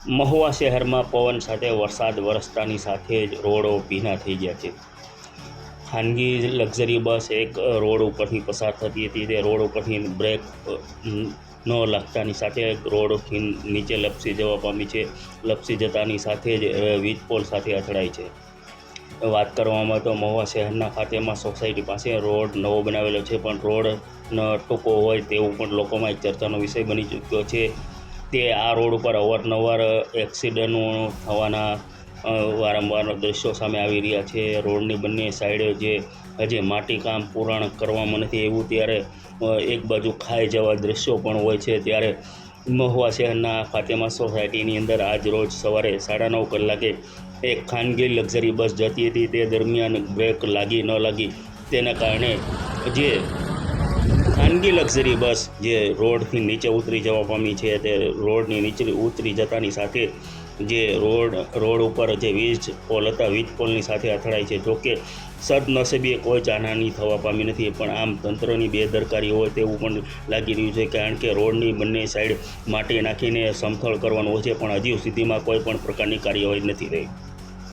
મહુવા શહેરમાં પવન સાથે વરસાદ વરસતાની સાથે જ રોડો ભીના થઈ ગયા છે. ખાનગી લક્ઝરી બસ એક રોડ ઉપરથી પસાર થતી હતી. તે રોડ ઉપરથી બ્રેક ન લાગતાની સાથે રોડથી નીચે લપસી જવા પામી છે. લપસી જતાની સાથે જ વીજ પોલ સાથે અથડાઈ છે. વાત કરવામાં તો મહુવા શહેરના ખાતેમાં સોસાયટી પાસે રોડ નવો બનાવેલો છે, પણ રોડ ટૂંકો હોય તેવું પણ લોકોમાં એક ચર્ચાનો વિષય બની ચૂક્યો છે. તે આ રોડ ઉપર અવારનવાર એક્સિડન્ટો થવાના વારંવાર દ્રશ્યો સામે આવી રહ્યા છે. રોડની બંને સાઈડે જે હજી માટીકામ પૂરણ કરવામાં નથી એવું, ત્યારે એક બાજુ ખાઈ જેવા દ્રશ્યો પણ હોય છે. ત્યારે મહુવા શહેરના ફાતેમા સોસાયટીની અંદર આજ રોજ સવારે 9:30 કલાકે એક ખાનગી લક્ઝરી બસ જતી હતી. તે દરમિયાન બ્રેક લાગી ન લાગી તેના કારણે જે ખાનગી લક્ઝરી બસ જે રોડથી નીચે ઉતરી જવા પામી છે, તે રોડની નીચે ઉતરી જતાની સાથે જે રોડ ઉપર જે વીજ પોલ હતા, વીજ પોલની સાથે અથડાઈ છે. જોકે સદનસીબે કોઈ જાનહાની થવા પામી નથી, પણ આમ તંત્રની બેદરકારી હોય તેવું પણ લાગી રહ્યું છે, કારણ કે રોડની બંને સાઈડ માટી નાખીને સમથળ કરવાનું હોય છે, પણ હજી સુધીમાં કોઈ પણ પ્રકારની કાર્યવાહી નથી થઈ.